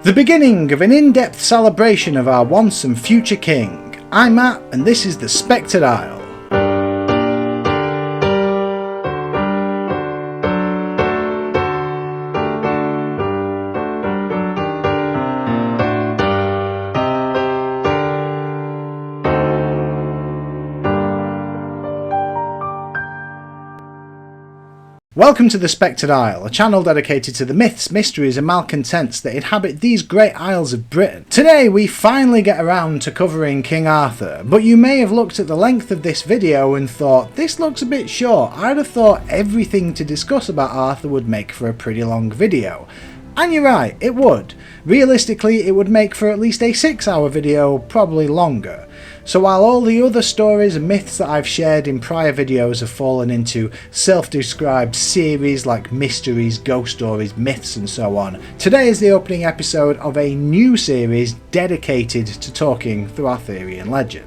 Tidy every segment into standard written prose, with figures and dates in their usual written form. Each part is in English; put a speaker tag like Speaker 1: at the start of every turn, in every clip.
Speaker 1: The beginning of an in-depth celebration of our once and future king. I'm Matt and this is the Spectred Isle. Welcome to the Spectred Isle, a channel dedicated to the myths, mysteries and malcontents that inhabit these great isles of Britain. Today we finally get around to covering King Arthur, but you may have looked at the length of this video and thought, this looks a bit short. I'd have thought everything to discuss about Arthur would make for a pretty long video. And you're right, it would. Realistically, it would make for at least a 6-hour video, probably longer. So while all the other stories and myths that I've shared in prior videos have fallen into self-described series like mysteries, ghost stories, myths and so on, today is the opening episode of a new series dedicated to talking through Arthurian legend.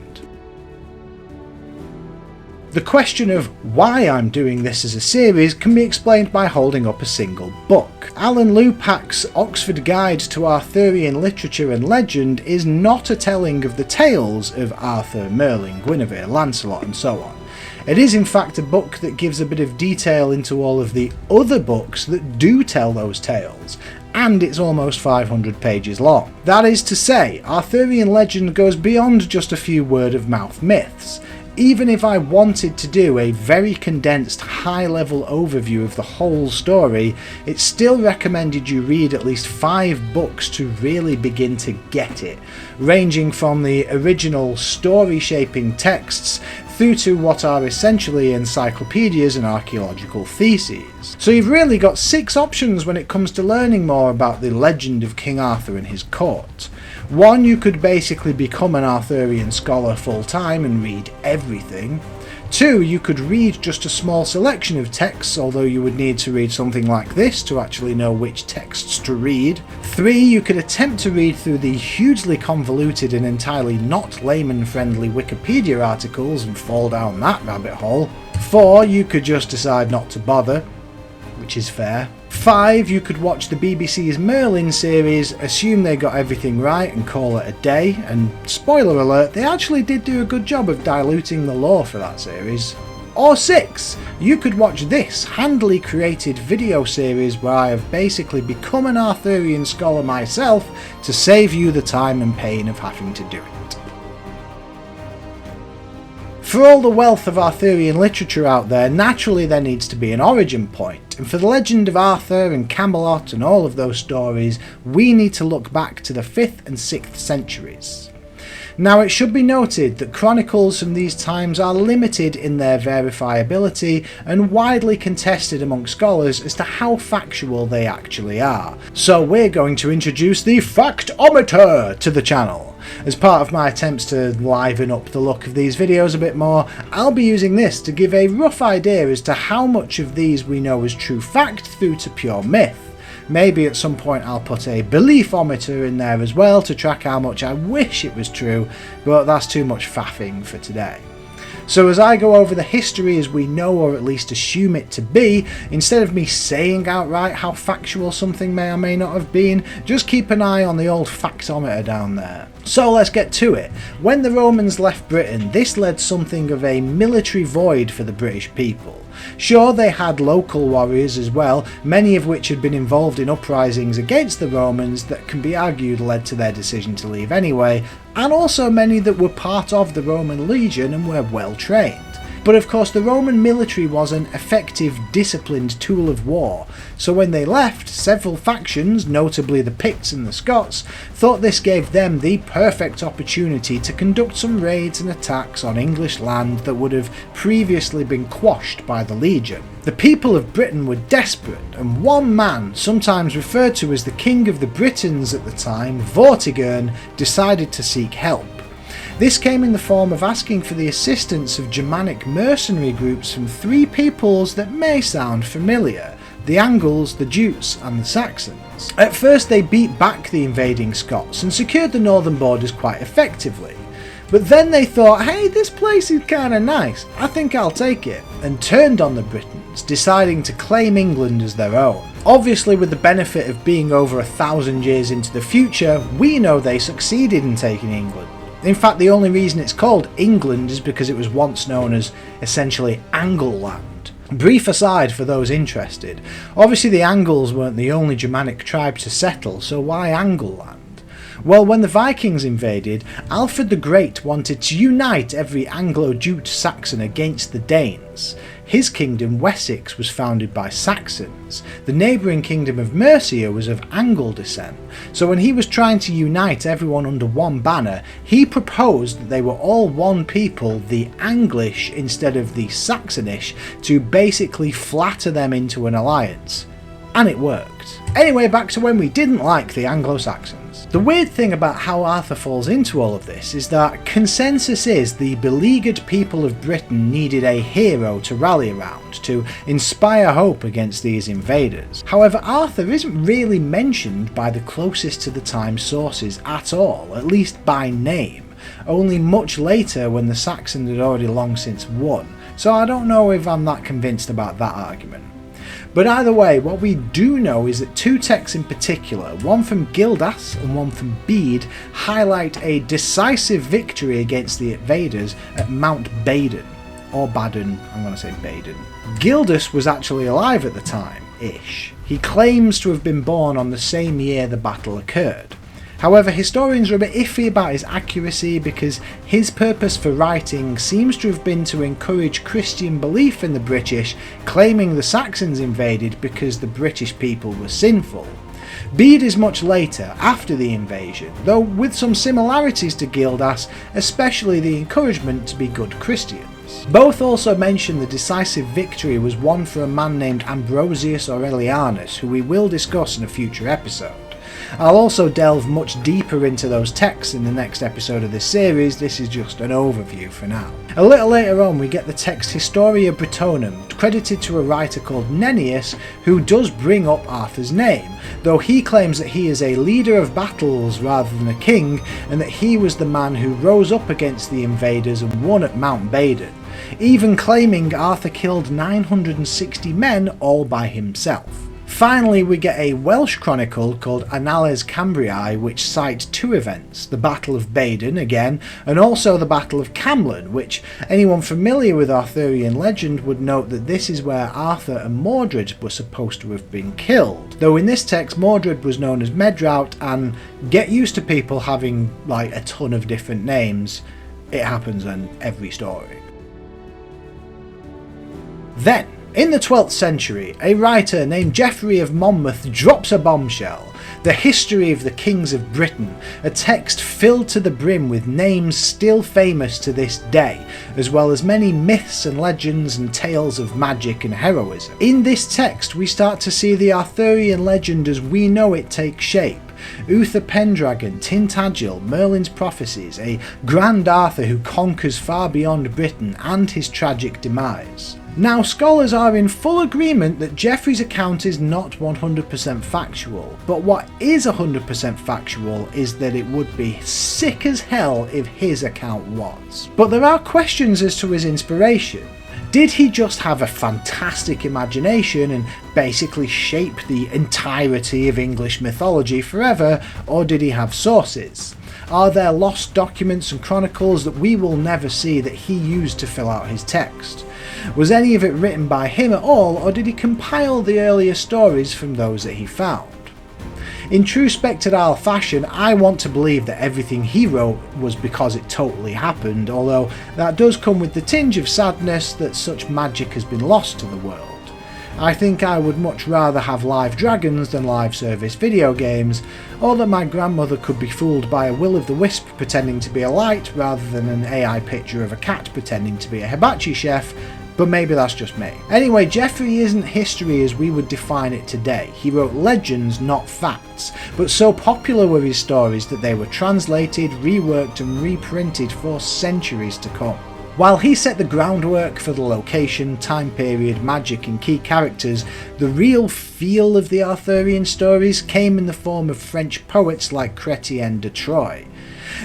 Speaker 1: The question of why I'm doing this as a series can be explained by holding up a single book. Alan Lupac's Oxford Guide to Arthurian Literature and Legend is not a telling of the tales of Arthur, Merlin, Guinevere, Lancelot and so on. It is in fact a book that gives a bit of detail into all of the other books that do tell those tales, and it's almost 500 pages long. That is to say, Arthurian legend goes beyond just a few word-of-mouth myths. Even if I wanted to do a very condensed high-level overview of the whole story, it's still recommended you read at least 5 books to really begin to get it, ranging from the original story-shaping texts through to what are essentially encyclopedias and archaeological theses. So you've really got 6 options when it comes to learning more about the legend of King Arthur and his court. 1, you could basically become an Arthurian scholar full time and read everything. 2, you could read just a small selection of texts, although you would need to read something like this to actually know which texts to read. 3, you could attempt to read through the hugely convoluted and entirely not layman-friendly Wikipedia articles and fall down that rabbit hole. 4, you could just decide not to bother, which is fair. 5, you could watch the BBC's Merlin series, assume they got everything right and call it a day, and spoiler alert, they actually did do a good job of diluting the lore for that series. Or 6, you could watch this handily created video series where I have basically become an Arthurian scholar myself to save you the time and pain of having to do it. For all the wealth of Arthurian literature out there, naturally there needs to be an origin point, and for the legend of Arthur and Camelot and all of those stories, we need to look back to the 5th and 6th centuries. Now it should be noted that chronicles from these times are limited in their verifiability and widely contested among scholars as to how factual they actually are. So we're going to introduce the Factometer to the channel. As part of my attempts to liven up the look of these videos a bit more, I'll be using this to give a rough idea as to how much of these we know as true fact through to pure myth. Maybe at some point I'll put a beliefometer in there as well to track how much I wish it was true, but that's too much faffing for today. So as I go over the history as we know or at least assume it to be, instead of me saying outright how factual something may or may not have been, just keep an eye on the old factometer down there. So let's get to it. When the Romans left Britain, this led something of a military void for the British people. Sure, they had local warriors as well, many of which had been involved in uprisings against the Romans that can be argued led to their decision to leave anyway, and also many that were part of the Roman legion and were well trained. But of course the Roman military was an effective, disciplined tool of war, so when they left, several factions, notably the Picts and the Scots, thought this gave them the perfect opportunity to conduct some raids and attacks on English land that would have previously been quashed by the legion. The people of Britain were desperate, and one man, sometimes referred to as the King of the Britons at the time, Vortigern, decided to seek help. This came in the form of asking for the assistance of Germanic mercenary groups from 3 peoples that may sound familiar: the Angles, the Jutes and the Saxons. At first they beat back the invading Scots and secured the northern borders quite effectively. But then they thought, hey, this place is kinda nice, I think I'll take it. and turned on the Britons, deciding to claim England as their own. Obviously, with the benefit of being over 1,000 years into the future, we know they succeeded in taking England. In fact, the only reason it's called England is because it was once known as essentially Angleland. Brief aside for those interested, obviously the Angles weren't the only Germanic tribe to settle, so why Angleland? Well, when the Vikings invaded, Alfred the Great wanted to unite every Anglo-Jute Saxon against the Danes. His kingdom, Wessex, was founded by Saxons. The neighbouring kingdom of Mercia was of Angle descent, so when he was trying to unite everyone under one banner, he proposed that they were all one people, the Anglish instead of the Saxonish, to basically flatter them into an alliance. And it worked. Anyway, back to when we didn't like the Anglo-Saxons. The weird thing about how Arthur falls into all of this is that consensus is the beleaguered people of Britain needed a hero to rally around, to inspire hope against these invaders. However, Arthur isn't really mentioned by the closest to the time sources at all, at least by name, only much later when the Saxons had already long since won, so I don't know if I'm that convinced about that argument. But either way, what we do know is that two texts in particular, one from Gildas and one from Bede, highlight a decisive victory against the invaders at Mount Badon. Or Badon, I'm going to say Badon. Gildas was actually alive at the time-ish. He claims to have been born on the same year the battle occurred. However, historians are a bit iffy about his accuracy because his purpose for writing seems to have been to encourage Christian belief in the British, claiming the Saxons invaded because the British people were sinful. Bede is much later, after the invasion, though with some similarities to Gildas, especially the encouragement to be good Christians. Both also mention the decisive victory was won for a man named Ambrosius Aurelianus, who we will discuss in a future episode. I'll also delve much deeper into those texts in the next episode of this series, this is just an overview for now. A little later on we get the text Historia Britonum, credited to a writer called Nennius, who does bring up Arthur's name, though he claims that he is a leader of battles rather than a king, and that he was the man who rose up against the invaders and won at Mount Badon, even claiming Arthur killed 960 men all by himself. Finally, we get a Welsh chronicle called Annales Cambriae which cites two events, the Battle of Badon again, and also the Battle of Camlan, which anyone familiar with Arthurian legend would note that this is where Arthur and Mordred were supposed to have been killed. Though in this text Mordred was known as Medraut, and get used to people having like a ton of different names, it happens in every story. Then, in the 12th century, a writer named Geoffrey of Monmouth drops a bombshell, the History of the Kings of Britain, a text filled to the brim with names still famous to this day, as well as many myths and legends and tales of magic and heroism. In this text we start to see the Arthurian legend as we know it take shape. Uther Pendragon, Tintagel, Merlin's prophecies, a grand Arthur who conquers far beyond Britain, and his tragic demise. Now, scholars are in full agreement that Geoffrey's account is not 100% factual, but what is 100% factual is that it would be sick as hell if his account was. But there are questions as to his inspiration. Did he just have a fantastic imagination and basically shape the entirety of English mythology forever, or did he have sources? Are there lost documents and chronicles that we will never see that he used to fill out his text? Was any of it written by him at all, or did he compile the earlier stories from those that he found? In true Spectred Isle fashion, I want to believe that everything he wrote was because it totally happened, although that does come with the tinge of sadness that such magic has been lost to the world. I think I would much rather have live dragons than live service video games, or that my grandmother could be fooled by a will-o'-the-wisp pretending to be a light rather than an AI picture of a cat pretending to be a hibachi chef, but maybe that's just me. Anyway, Geoffrey isn't history as we would define it today. He wrote legends, not facts, but so popular were his stories that they were translated, reworked and reprinted for centuries to come. While he set the groundwork for the location, time period, magic and key characters, the real feel of the Arthurian stories came in the form of French poets like Chrétien de Troyes.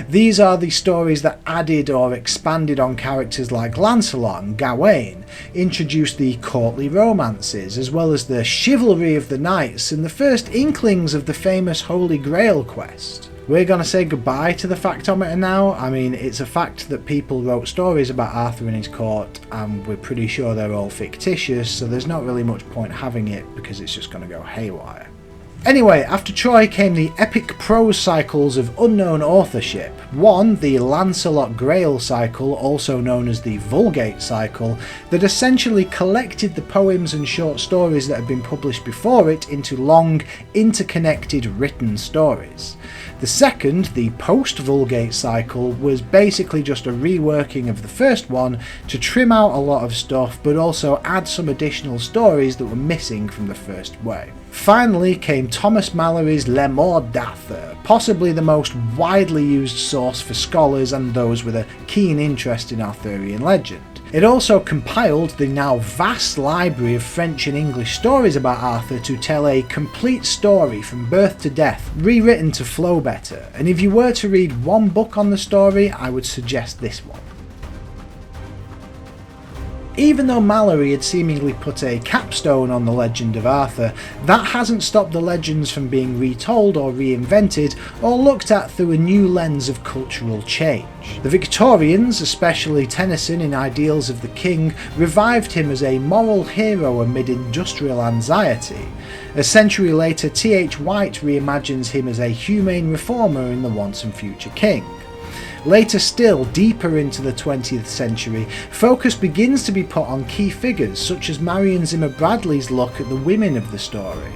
Speaker 1: These are the stories that added or expanded on characters like Lancelot and Gawain, introduced the courtly romances, as well as the chivalry of the knights and the first inklings of the famous Holy Grail quest. We're going to say goodbye to the factometer now. I mean, it's a fact that people wrote stories about Arthur and his court, and we're pretty sure they're all fictitious, so there's not really much point having it because it's just going to go haywire. Anyway, after Troy came the epic prose cycles of unknown authorship. One, the Lancelot Grail cycle, also known as the Vulgate cycle, that essentially collected the poems and short stories that had been published before it into long, interconnected written stories. The second, the post-Vulgate cycle, was basically just a reworking of the first one to trim out a lot of stuff but also add some additional stories that were missing from the first way. Finally came Thomas Malory's Les Morts d'Arthur, possibly the most widely used source for scholars and those with a keen interest in Arthurian legend. It also compiled the now vast library of French and English stories about Arthur to tell a complete story from birth to death, rewritten to flow better, and if you were to read one book on the story, I would suggest this one. Even though Malory had seemingly put a capstone on the legend of Arthur, that hasn't stopped the legends from being retold or reinvented or looked at through a new lens of cultural change. The Victorians, especially Tennyson in Ideals of the King, revived him as a moral hero amid industrial anxiety. A century later, T.H. White reimagines him as a humane reformer in The Once and Future King. Later still, deeper into the 20th century, focus begins to be put on key figures such as Marion Zimmer Bradley's look at the women of the story.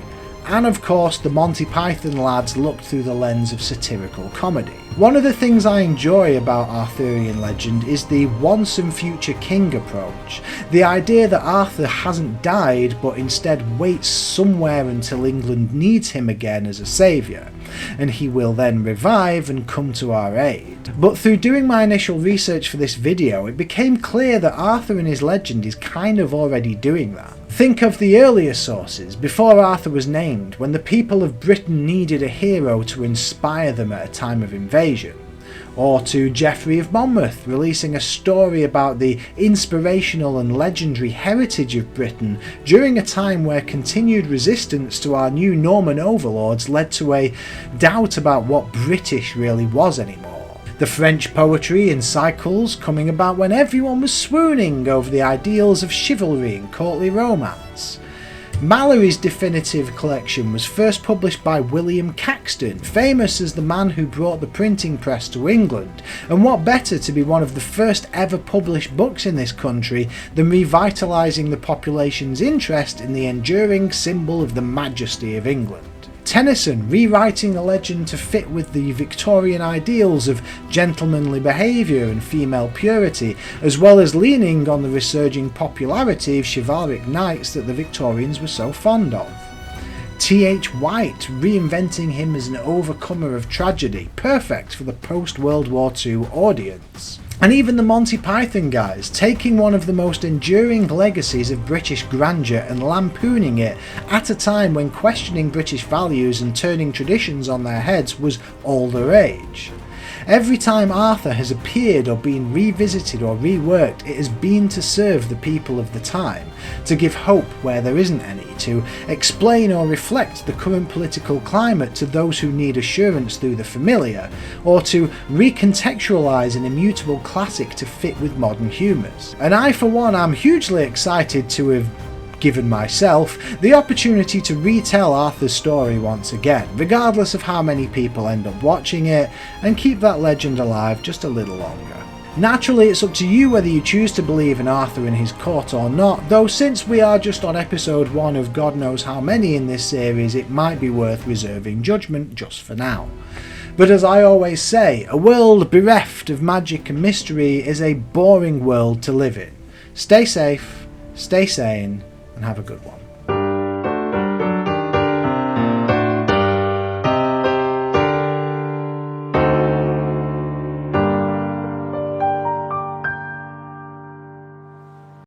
Speaker 1: And of course, the Monty Python lads looked through the lens of satirical comedy. One of the things I enjoy about Arthurian legend is the once and future king approach. The idea that Arthur hasn't died but instead waits somewhere until England needs him again as a saviour, and he will then revive and come to our aid. But through doing my initial research for this video, it became clear that Arthur in his legend is kind of already doing that. Think of the earlier sources, before Arthur was named, when the people of Britain needed a hero to inspire them at a time of invasion. Or to Geoffrey of Monmouth releasing a story about the inspirational and legendary heritage of Britain during a time where continued resistance to our new Norman overlords led to a doubt about what British really was anymore. The French poetry in cycles coming about when everyone was swooning over the ideals of chivalry and courtly romance. Malory's definitive collection was first published by William Caxton, famous as the man who brought the printing press to England, and what better to be one of the first ever published books in this country than revitalising the population's interest in the enduring symbol of the majesty of England. Tennyson rewriting the legend to fit with the Victorian ideals of gentlemanly behaviour and female purity, as well as leaning on the resurging popularity of chivalric knights that the Victorians were so fond of. T.H. White reinventing him as an overcomer of tragedy, perfect for the post-World War II audience. And even the Monty Python guys, taking one of the most enduring legacies of British grandeur and lampooning it at a time when questioning British values and turning traditions on their heads was all the rage. Every time Arthur has appeared or been revisited or reworked, it has been to serve the people of the time, to give hope where there isn't any, to explain or reflect the current political climate to those who need assurance through the familiar, or to recontextualise an immutable classic to fit with modern humours. And I for one am hugely excited to have given myself the opportunity to retell Arthur's story once again, regardless of how many people end up watching it, and keep that legend alive just a little longer. Naturally, it's up to you whether you choose to believe in Arthur and his court or not, though since we are just on episode 1 of God knows how many in this series, it might be worth reserving judgment just for now. But as I always say, a world bereft of magic and mystery is a boring world to live in. Stay safe, stay sane, and have a good one.